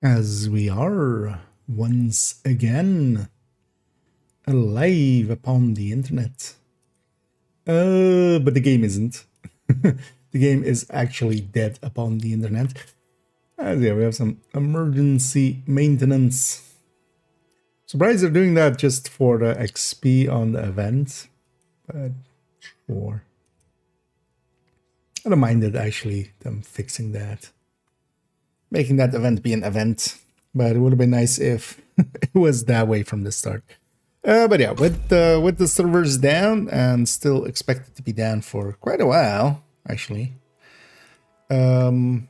As we are once again alive upon the internet. But the game isn't. The game is actually dead upon the internet. Yeah, we have some emergency maintenance. Surprised they're doing that just for the XP on the event, but sure. I don't mind it actually, them fixing that. Making that event be an event, but it would have been nice if it was that way from the start. But yeah, with the servers down and still expected to be down for quite a while, actually. I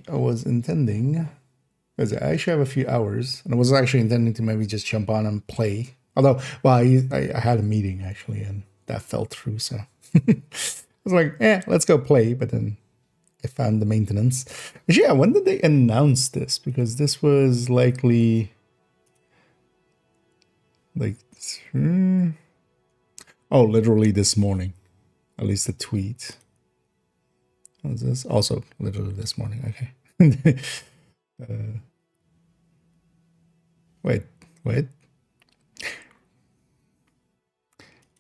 was intending, because I actually have a few hours, and I was actually intending to maybe just jump on and play. Although, well, I had a meeting actually, and that fell through, so I was like, let's go play, but then I found the maintenance. Actually, yeah, when did they announce this? Because this was likely like, oh, literally this morning. At least the tweet. What is this? Also, literally this morning. Okay. Wait.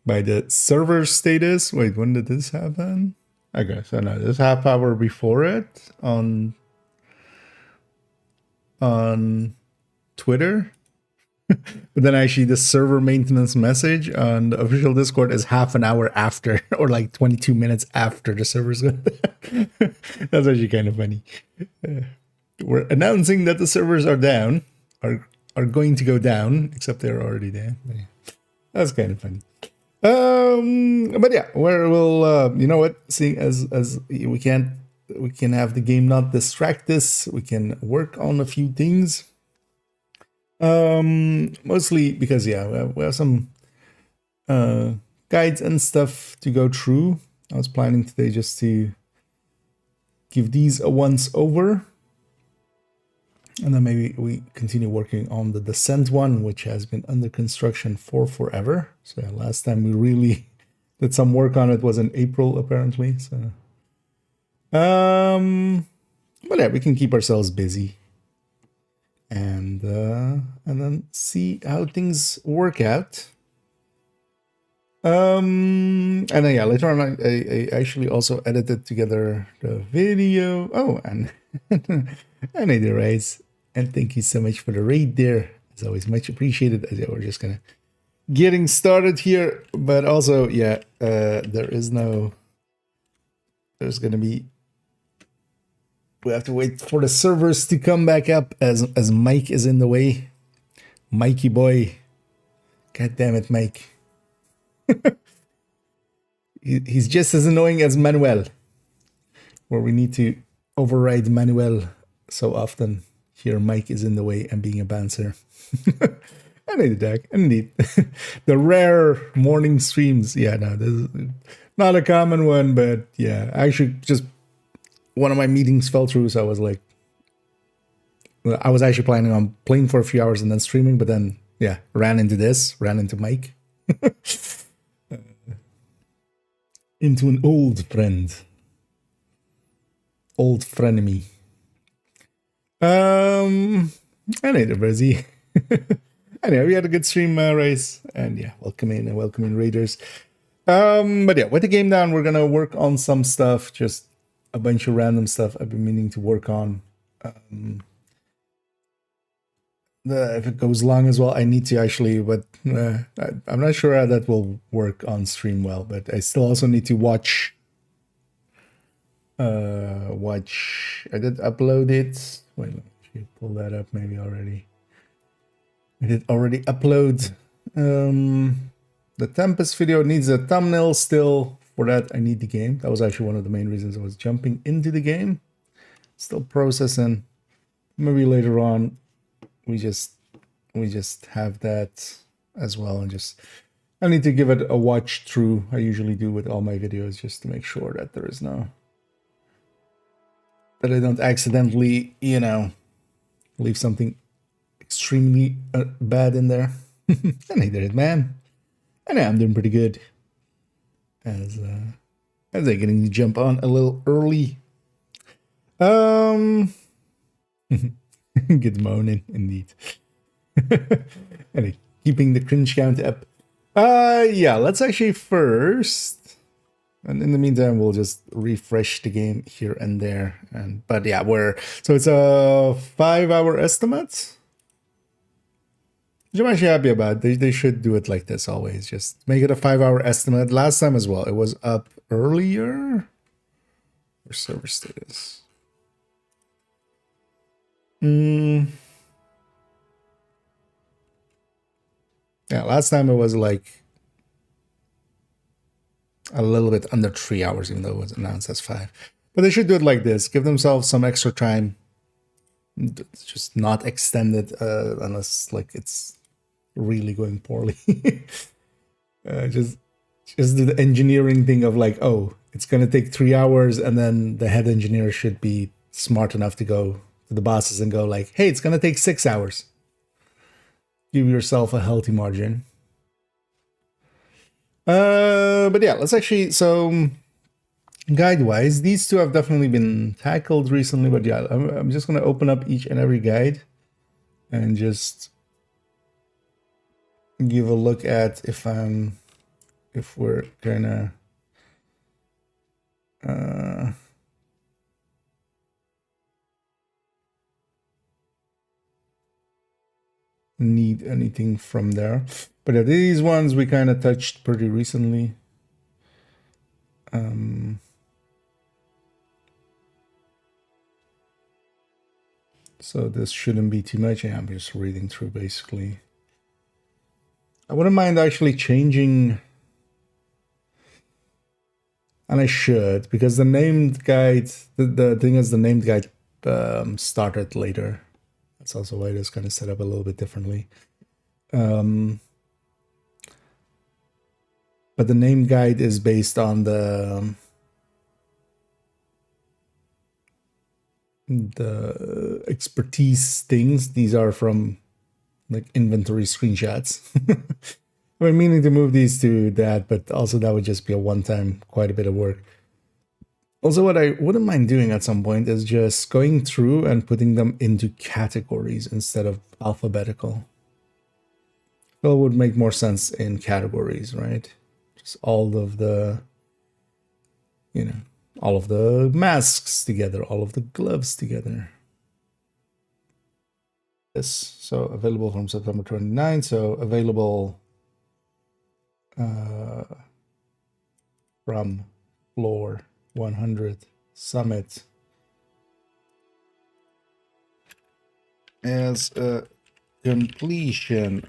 By the server status. Wait, when did this happen? Okay, so no, this half hour before it on Twitter. But then actually the server maintenance message on the official Discord is half an hour after, or like 22 minutes after the servers go. That's actually kind of funny. We're announcing that the servers are down, are going to go down, except they're already down. Yeah. That's kind of funny. But yeah, we'll you know what? Seeing as we can have the game not distract us, we can work on a few things. Mostly because we have some guides and stuff to go through. I was planning today just to give these a once over, and then maybe we continue working on the Descent one, which has been under construction for forever. So yeah, last time we really did some work on it was in April, apparently. So, but yeah, we can keep ourselves busy. And then see how things work out. And then yeah, later on I actually also edited together the video. Oh, and I need the raise. And thank you so much for the raid there. It's always much appreciated. As we're just gonna getting started here, but also there's gonna be. We have to wait for the servers to come back up as Mike is in the way. Mikey boy. God damn it, Mike. He's just as annoying as Manuel. Where we need to override Manuel so often. Here Mike is in the way and being a bouncer. I need the deck. Indeed. The rare morning streams. Yeah, no, this is not a common one, but yeah. Actually just one of my meetings fell through, so I was like, I was actually planning on playing for a few hours and then streaming, but then, yeah, ran into Mike. Into an old friend. Old frenemy. Anyway, busy. Anyway, we had a good stream race, and yeah, welcome in raiders. But yeah, with the game down, we're gonna work on some stuff, just a bunch of random stuff I've been meaning to work on. If it goes long as well, I need to actually, but I'm not sure how that will work on stream well, but I still also need to watch. I did upload it. Wait, let me pull that up maybe already. I did already upload. The Tempest video needs a thumbnail still. For that, I need the game. That was actually one of the main reasons I was jumping into the game. Still processing. Maybe later on, we just have that as well, and just I need to give it a watch through. I usually do with all my videos, just to make sure that there is that I don't accidentally, leave something extremely bad in there. And I did it, man. And I'm doing pretty good. As they're getting to jump on a little early. Um, Good moaning, indeed. Anyway, keeping the cringe count up. Yeah, let's actually first, and in the meantime, we'll just refresh the game here and there. But yeah, so it's a 5-hour estimate, which I'm actually happy about. They should do it like this always. Just make it a 5-hour estimate. Last time as well, it was up earlier. Or server status. Yeah, last time it was like a little bit under 3 hours, even though it was announced as 5. But they should do it like this. Give themselves some extra time. Just not extend it unless like it's really going poorly. Just do the engineering thing of like, oh, it's going to take 3 hours, and then the head engineer should be smart enough to go to the bosses and go like, hey, it's going to take 6 hours. Give yourself a healthy margin. But yeah, let's actually, so guide-wise, these two have definitely been tackled recently, but yeah, I'm just going to open up each and every guide and just give a look at if we're gonna need anything from there. But yeah, these ones we kind of touched pretty recently. So this shouldn't be too much. Yeah, I'm just reading through basically. I wouldn't mind actually changing, and I should, because the named guide, the thing is the named guide started later. That's also why it is kind of set up a little bit differently. But the named guide is based on the expertise things. These are from like inventory screenshots. I've been meaning to move these to that, but also that would just be a one-time, quite a bit of work. Also, what I wouldn't mind doing at some point is just going through and putting them into categories instead of alphabetical. Well, it would make more sense in categories, right? Just all of the, all of the masks together, all of the gloves together. This, so available from September 29, so available from floor 100 summit as a completion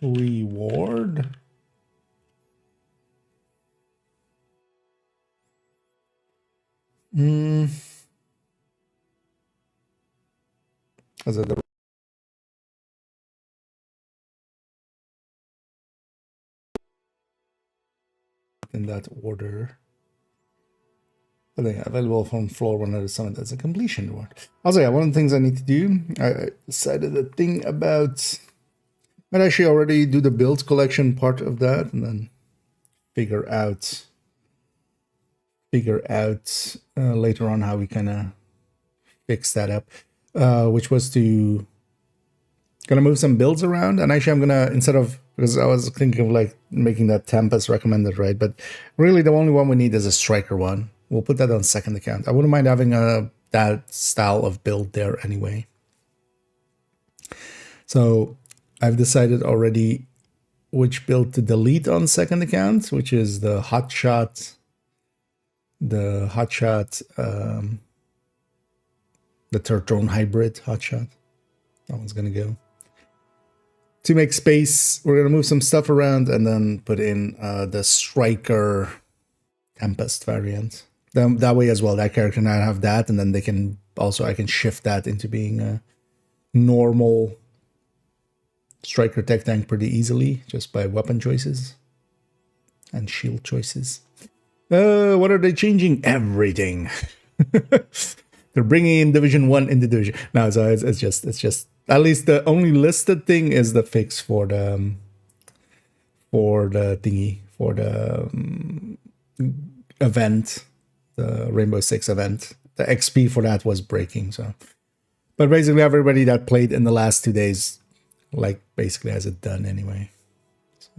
reward. As a in that order. But then available from floor 100 summit as a completion reward. Also, yeah, one of the things I need to do, I decided a thing about, I'd actually already do the build collection part of that, and then figure out later on how we kind of fix that up, which was to gonna move some builds around. And actually I'm gonna, instead of, because I was thinking of like making that Tempest recommended, right? But really the only one we need is a striker one. We'll put that on second account. I wouldn't mind having that style of build there anyway. So I've decided already which build to delete on second account, which is the hotshot, the third drone hybrid hotshot. That one's gonna go. To make space, we're gonna move some stuff around and then put in the striker Tempest variant. Then that way as well, that character can have that, and then they can also, I can shift that into being a normal striker tech tank pretty easily just by weapon choices and shield choices. What are they changing? Everything. They're bringing in Division 1 into Division. No, so it's just at least the only listed thing is the fix for the thingy, for the event, the Rainbow Six event. the XP for that was breaking. So, but basically everybody that played in the last 2 days, like basically has it done anyway. So,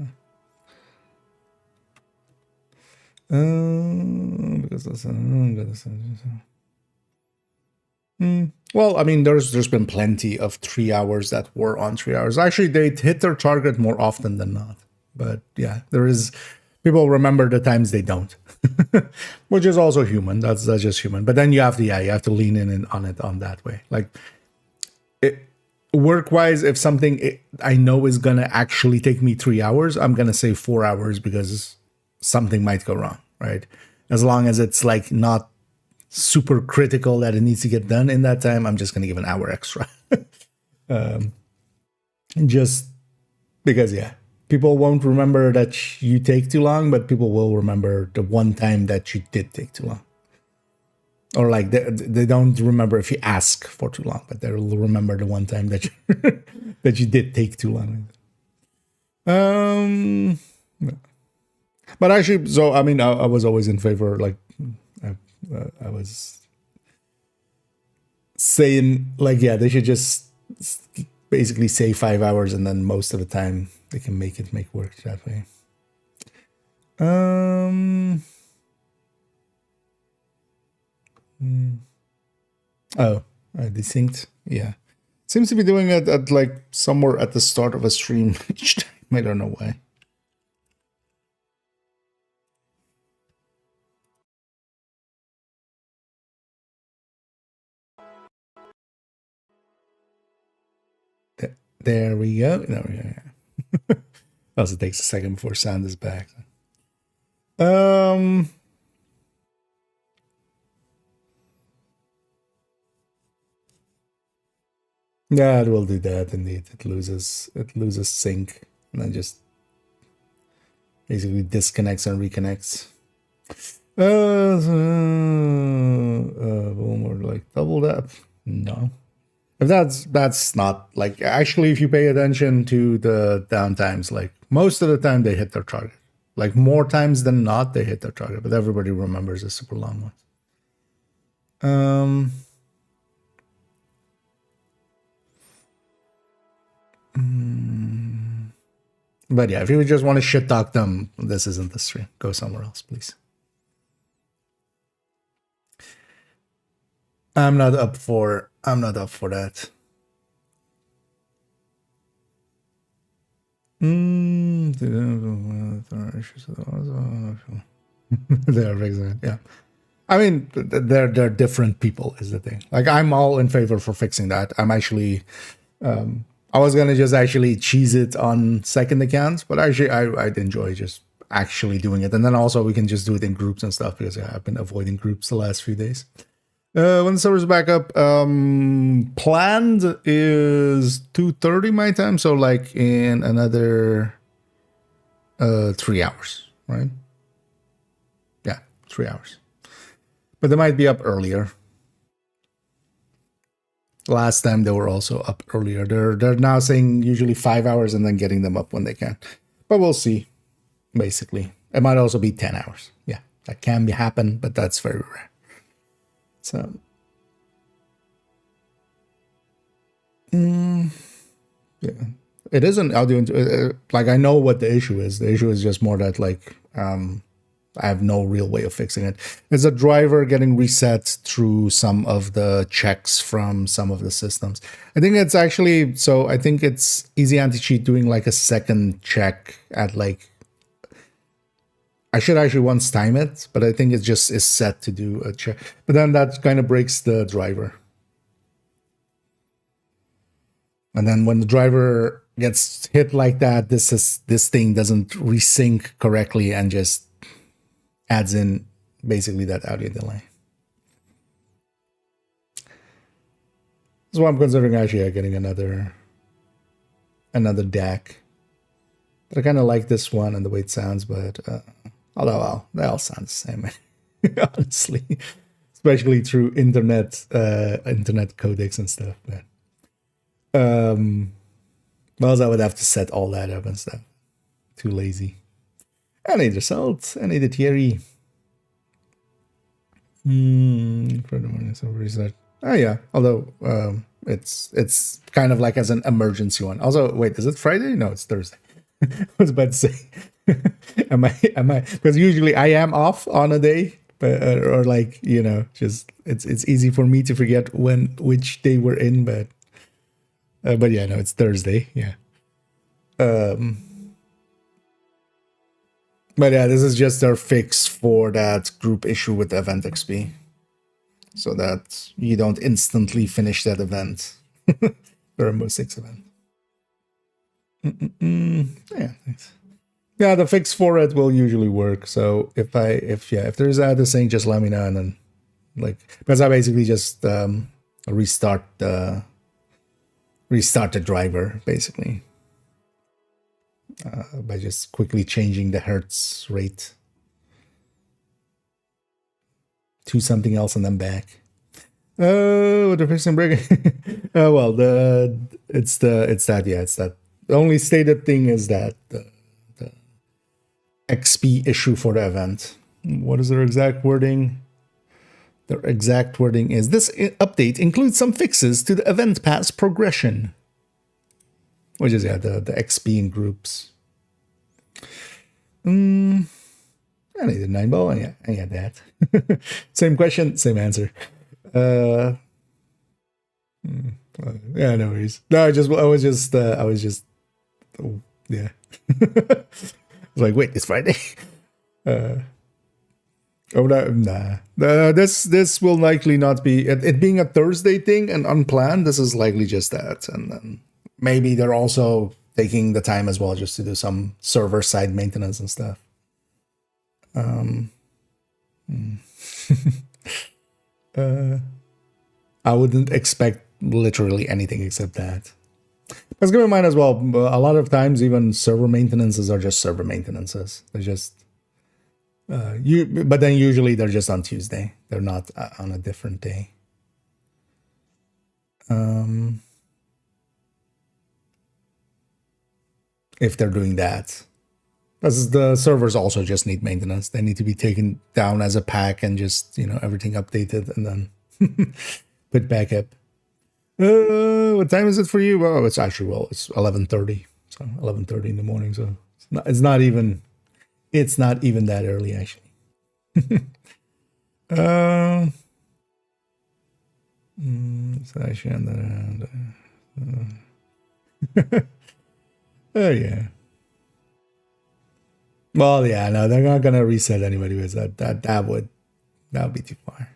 because that's well, I mean, there's been plenty of 3 hours that were on 3 hours. Actually, they hit their target more often than not. But yeah, there is people remember the times they don't, which is also human. That's just human. But then you have to lean in on it on that way. Like work wise, if something I know is gonna actually take me 3 hours, I'm gonna say 4 hours because something might go wrong, right? As long as it's like not super critical that it needs to get done in that time, I'm just gonna give an hour extra. Just because, yeah. People won't remember that you take too long, but people will remember the one time that you did take too long. Or like they don't remember if you ask for too long, but they'll remember the one time that you that you did take too long. But actually, so I mean, I was always in favor. Like I was saying, like, yeah, they should just basically say 5 hours, and then most of the time they can make work that way. Oh, desynced. Yeah, seems to be doing it at like somewhere at the start of a stream each time. I don't know why. There we go. There we go. Also takes a second before sound is back. Yeah, it will do that indeed. It loses sync and then just basically disconnects and reconnects. More like double that. No. If that's not like, actually, if you pay attention to the downtimes, like most of the time they hit their target. Like more times than not, they hit their target, but everybody remembers the super long ones. But yeah, if you just want to shit talk them, this isn't the stream. Go somewhere else, please. I'm not up for that. They are fixing it. Yeah, I mean, they're different people is the thing. Like, I'm all in favor for fixing that. I'm actually, I was gonna just actually cheese it on second accounts, but actually I'd enjoy just actually doing it, and then also we can just do it in groups and stuff because I've been avoiding groups the last few days. When the server's back up, planned is 2:30 my time, so like in another 3 hours, right? Yeah, 3 hours. But they might be up earlier. Last time they were also up earlier. They're now saying usually 5 hours and then getting them up when they can. But we'll see. Basically, it might also be 10 hours. Yeah, that can happen, but that's very rare. So, yeah, it is an audio. Like, I know what the issue is. The issue is just more that like I have no real way of fixing it. It's a driver getting reset through some of the checks from some of the systems. I think it's actually, so I think it's Easy Anti-Cheat doing like a second check at like, I should actually once time it, but I think it just is set to do a check. But then that kind of breaks the driver. And then when the driver gets hit like that, this thing doesn't resync correctly and just adds in basically that audio delay. So I'm considering actually getting another DAC. But I kind of like this one and the way it sounds, but although, well, they all sound the same, honestly, especially through internet codecs and stuff. But well, I would have to set all that up and stuff. Too lazy. I need result. I need a theory. For the morning, so reset. Oh yeah, although it's kind of like as an emergency one. Also, wait, is it Friday? No, it's Thursday. I was about to say, am I? Because usually I am off on a day, but or like just it's easy for me to forget which day we're in, but yeah, no, it's Thursday. Yeah. But yeah, this is just their fix for that group issue with event XP, so that you don't instantly finish that event. The Rainbow Six event. Yeah, thanks. Yeah, the fix for it will usually work. So if there's other thing, just let me know, and then because I basically just restart the driver basically by just quickly changing the hertz rate to something else and then back. Oh, the fixing break. Well, it's that. The only stated thing is that the XP issue for the event. What is their exact wording? Their exact wording is, this update includes some fixes to the event pass progression. Which is, yeah, the XP in groups. I needed 9 ball. Yeah, I had that. Same question, same answer. Yeah, no worries. No, I was just, oh, yeah. I was like, wait, it's Friday. Oh no, nah. This will likely not be it being a Thursday thing and unplanned. This is likely just that, and then maybe they're also taking the time as well just to do some server side maintenance and stuff. I wouldn't expect literally anything except that. Let's keep in mind as well, a lot of times even server maintenances are just server maintenances. They're just but then usually they're just on Tuesday. They're not on a different day. If they're doing that, because the servers also just need maintenance. They need to be taken down as a pack and just everything updated and then put back up. What time is it for you? Well, it's actually it's 11:30. So 11:30 in the morning. So it's not even that early actually. So actually on the oh yeah. Well, yeah, no, they're not gonna reset anybody. That would be too far.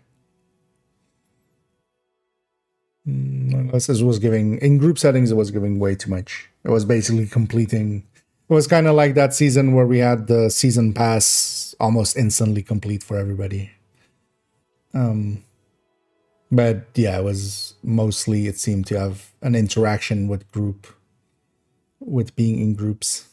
Unless this was giving in group settings, it was giving way too much. It was basically completing. It was kind of like that season where we had the season pass almost instantly complete for everybody. But yeah, it was mostly, it seemed to have an interaction with being in groups.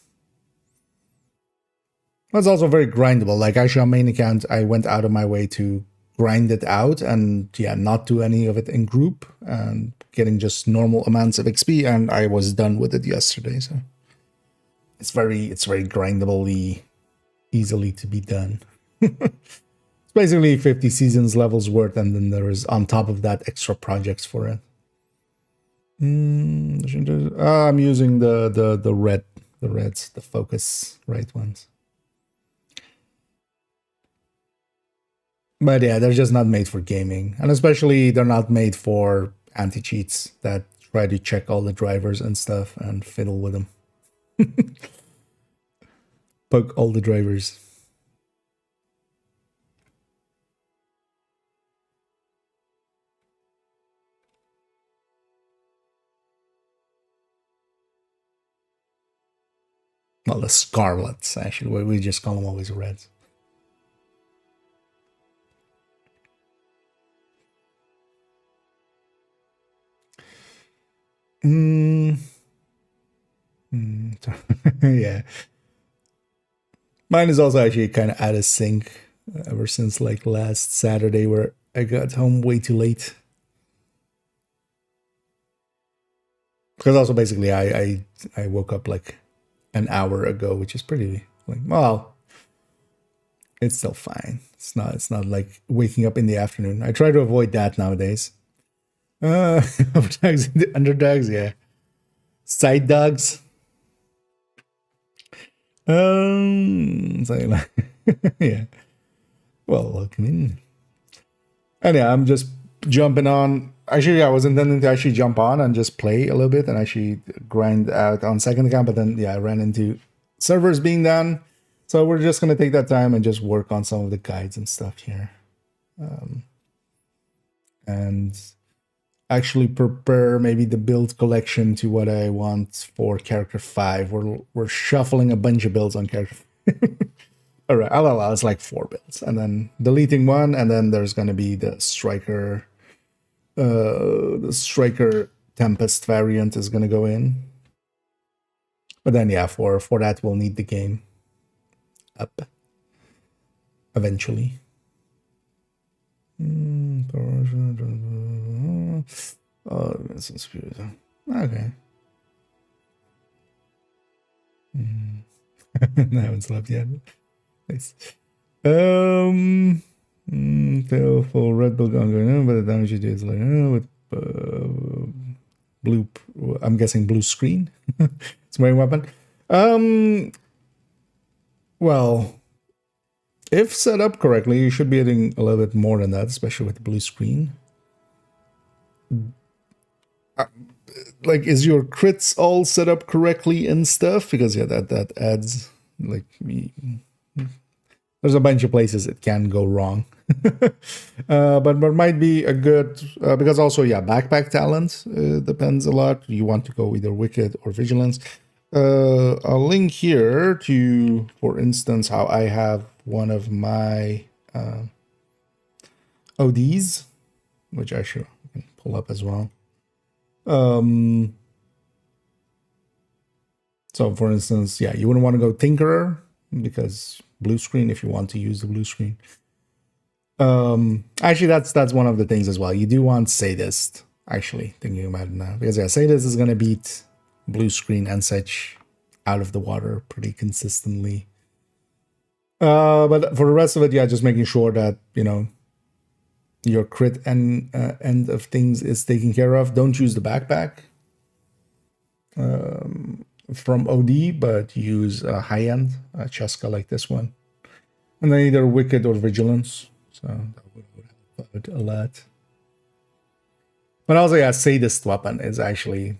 That's also very grindable. Like actually on main account, I went out of my way to grind it out and not do any of it in group and getting just normal amounts of XP, and I was done with it yesterday. So it's very grindable, easily to be done. It's basically 50 seasons levels worth, and then there is on top of that extra projects for it. I'm using the reds, the focus right ones. But yeah, they're just not made for gaming. And especially they're not made for anti-cheats that try to check all the drivers and stuff and fiddle with them. Poke all the drivers. Well, the Scarlets, actually. We just call them always reds. Yeah. Mine is also actually kind of out of sync ever since like last Saturday where I got home way too late. Because also basically I woke up like an hour ago, which is pretty like, well, It's still fine. It's not like waking up in the afternoon. I try to avoid that nowadays. Overdogs, underdogs, yeah. Side dogs. So like, yeah. Well, welcome in. And yeah, I'm just jumping on. Actually, I was intending to actually jump on and just play a little bit and actually grind out on second account, but then yeah, I ran into servers being down. So we're just gonna take that time and just work on some of the guides and stuff here. And actually prepare maybe the build collection to what I want for character 5. We're shuffling a bunch of builds on character. All right, I'll allow it's like 4 builds, and then deleting one, and then there's gonna be the striker Tempest variant is gonna go in. But then yeah, for that we'll need the game up eventually. Oh, that's okay. I haven't slept yet. Nice. Tail for red build going on, but the damage you do is like with blue. I'm guessing blue screen. It's my weapon. Well, if set up correctly, you should be hitting a little bit more than that, especially with the blue screen. Like, is your crits all set up correctly and stuff? Because yeah, that adds like there's a bunch of places it can go wrong. But there might be a good because also yeah, backpack talent depends a lot. You want to go either wicked or vigilance. I'll link here to, for instance, how I have one of my ODs, which I should pull up as well. So for instance, yeah, you wouldn't want to go Tinkerer because blue screen if you want to use the blue screen. Actually, that's one of the things as well. You do want Sadist, actually, thinking about it now. Because yeah, Sadist is going to beat blue screen and such out of the water pretty consistently. But for the rest of it, yeah, just making sure that, you know, your crit and end of things is taken care of. Don't use the backpack from OD, but use a high-end Cheska like this one. And then either Wicked or Vigilance. So that would help out a lot. But also, yeah, Sadist weapon is actually,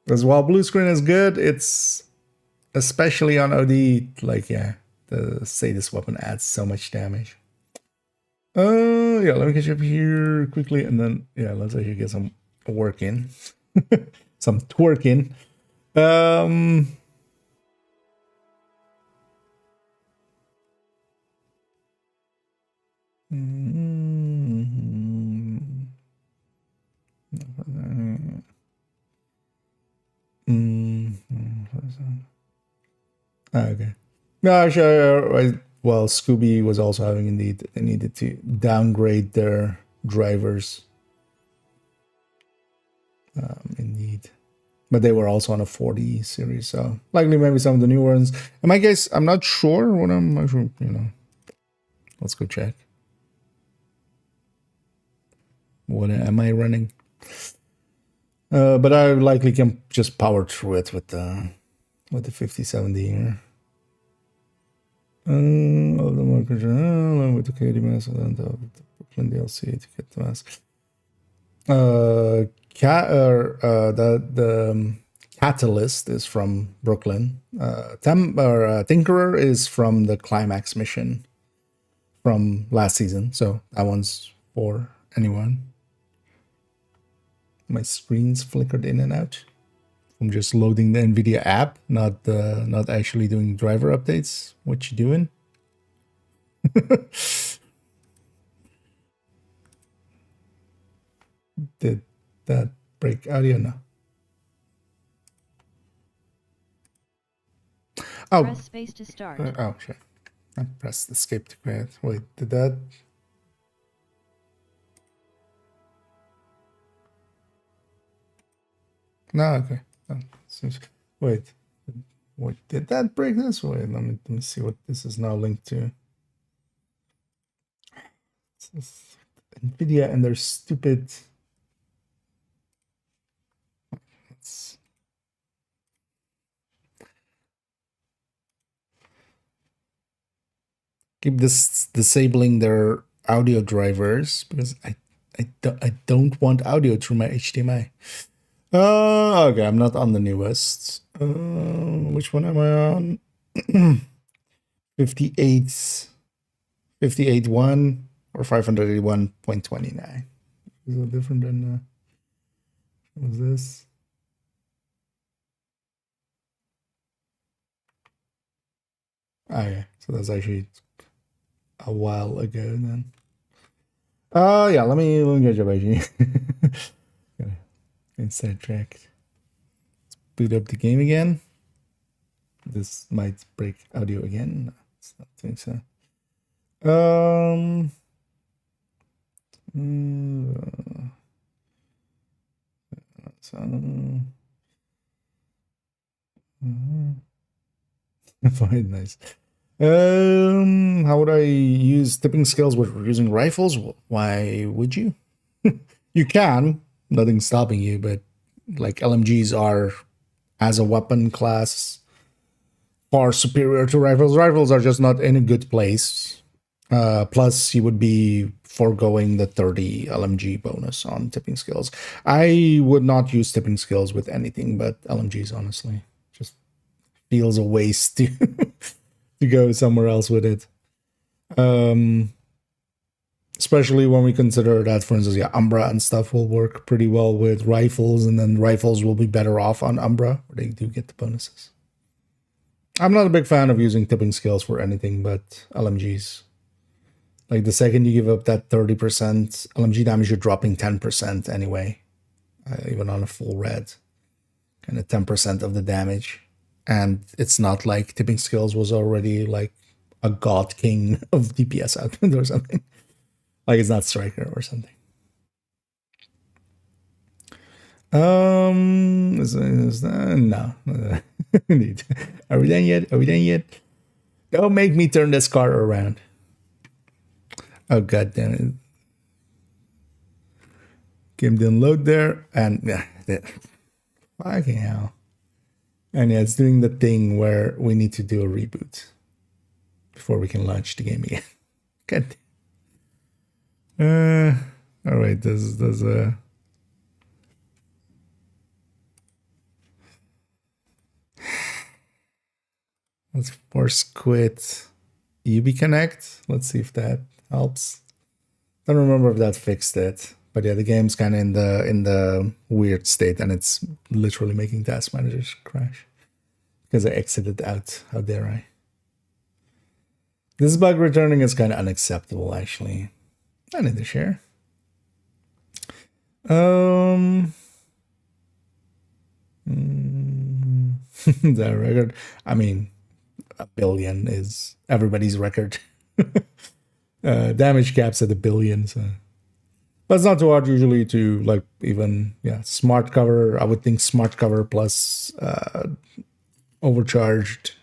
as well, blue screen is good. It's, especially on OD, like, yeah, the Sadist weapon adds so much damage. Yeah, let me catch up here quickly, and then yeah, let's actually get some work in, some twerk in. Okay. No, actually, well, Scooby was also having indeed, they needed to downgrade their drivers. Indeed. But they were also on a 40 series, so likely maybe some of the new ones. In my case, I'm not sure what I'm actually, you know. Let's go check. What am I running? But I likely can just power through it with the 5070 here. Of the market along with the Katie mask and the Brooklyn DLC to get the mask. The Catalyst is from Brooklyn. Tinkerer is from the Climax mission from last season, so that one's for anyone. My screen's flickered in and out. I'm just loading the NVIDIA app, not actually doing driver updates. What you doing? Did that break audio? No. Oh. Press space to start. Oh, shit. I pressed escape to create. Wait, did that? No, okay. Wait, did that break this? Wait, let me see what this is now linked to. NVIDIA and their stupid. Let's keep this disabling their audio drivers because I don't want audio through my HDMI. Okay, I'm not on the newest. Which one am I on? 58.1 or 581.29. Is it different than what was this? Okay, so that's actually a while ago then. Yeah, let me get your page. Sidetracked. Let's boot up the game again. This might break audio again. No, it's not doing so. Very nice. How would I use tipping scales with using rifles? Why would you? You can. Nothing's stopping you, but like LMGs are, as a weapon class, far superior to rifles. Rifles are just not in a good place. Plus, you would be foregoing the 30 LMG bonus on tipping skills. I would not use tipping skills with anything but LMGs, honestly. Just feels a waste to, to go somewhere else with it. Especially when we consider that, for instance, yeah, Umbra and stuff will work pretty well with rifles, and then rifles will be better off on Umbra, where they do get the bonuses. I'm not a big fan of using tipping skills for anything but LMGs. Like, the second you give up that 30% LMG damage, you're dropping 10% anyway, even on a full red. Kind of 10% of the damage. And it's not like tipping skills was already like a god king of DPS output or something. Like, it's not Striker or something. Is that? No. Indeed. Are we done yet? Are we done yet? Don't make me turn this car around. Oh, god damn it. Game didn't load there, and yeah, fucking hell. And yeah, it's doing the thing where we need to do a reboot before we can launch the game again. God. All right. Does let's force quit UB Connect. Let's see if that helps. Don't remember if that fixed it, but yeah, the game's kind of in the weird state, and it's literally making task managers crash because I exited out. How dare I? This bug returning is kind of unacceptable, actually. I need to share. The record. I mean, 1 billion is everybody's record. Damage caps at 1 billion, so. But it's not too hard usually to, like, even, yeah, smart cover. I would think smart cover plus overcharged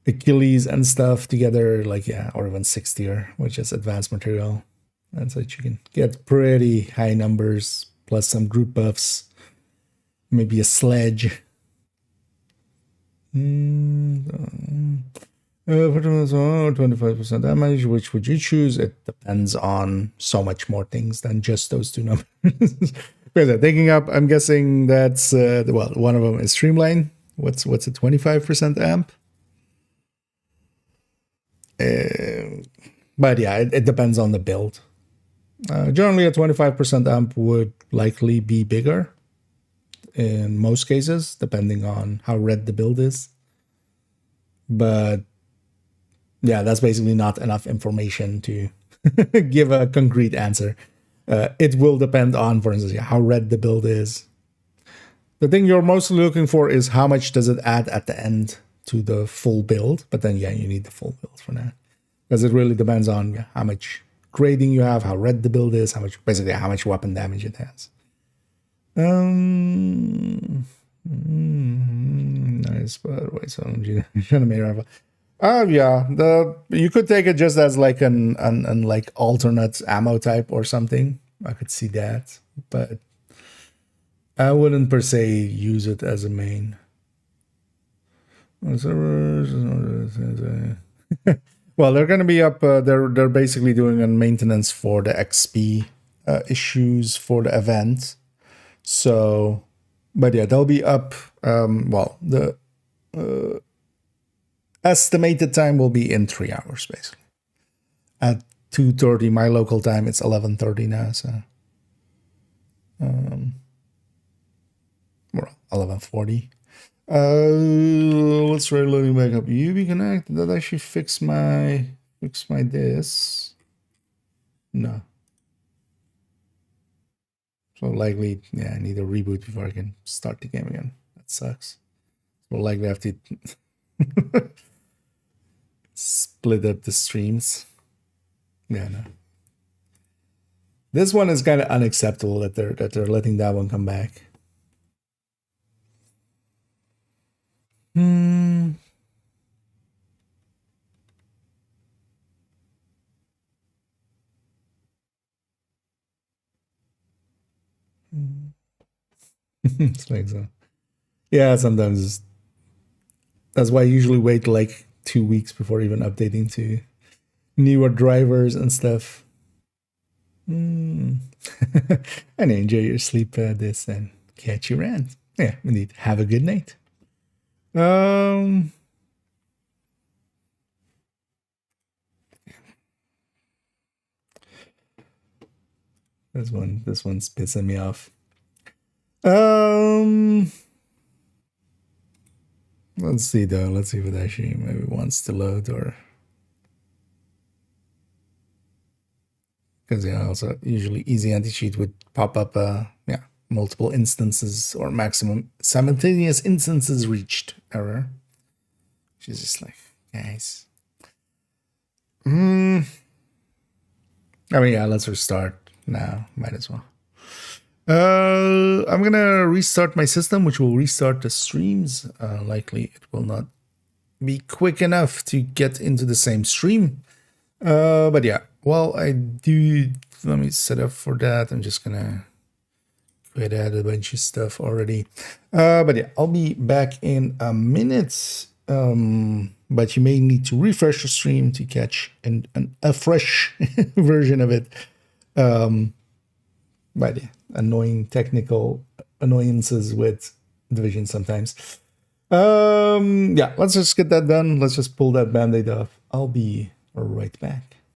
Achilles and stuff together, like, yeah, or even 6-tier, which is advanced material. And so you can get pretty high numbers, plus some group buffs, maybe a sledge. 25% damage. Which would you choose? It depends on so much more things than just those two numbers. Because taking up, I'm guessing that's well, one of them is Streamline. What's a 25% amp? But yeah, it depends on the build. Generally, a 25% amp would likely be bigger in most cases, depending on how red the build is. But yeah, that's basically not enough information to give a concrete answer. It will depend on, for instance, how red the build is. The thing you're mostly looking for is how much does it add at the end to the full build. But then, yeah, you need the full build for that. Because it really depends on how much grading you have, how red the build is, how much weapon damage it has. Nice, by the way. So, rifle. Yeah, you could take it just as like an like alternate ammo type or something. I could see that, but I wouldn't per se use it as a main. Well, they're going to be up. They're basically doing a maintenance for the XP issues for the event. So, but yeah, they'll be up. Well, the estimated time will be in 3 hours, basically. At 2:30 my local time, it's 11:30 now. So, well, 11:40. Let's try loading back up. UV Connect. Did that actually fix my this? No. So likely, yeah, I need a reboot before I can start the game again. That sucks. We'll likely have to split up the streams. Yeah, no. This one is kind of unacceptable that they're letting that one come back. It's like so. Yeah, sometimes that's why I usually wait like 2 weeks before even updating to newer drivers and stuff. And enjoy your sleep this and catch you around. Yeah, indeed. Have a good night. This one's pissing me off. Let's see though. Let's see if it actually maybe wants to load or because yeah, also usually easy anti-cheat would pop up yeah, multiple instances or maximum simultaneous instances reached error. She's just like, guys. I mean, yeah, let's restart now. Might as well. I'm gonna restart my system, which will restart the streams. Likely it will not be quick enough to get into the same stream. But yeah, well, I do. Let me set up for that. I'm just gonna add a bunch of stuff already. But yeah, I'll be back in a minute. But you may need to refresh the stream to catch a fresh version of it. But yeah, annoying technical annoyances with Division sometimes. Yeah, let's just get that done. Let's just pull that band-aid off. I'll be right back.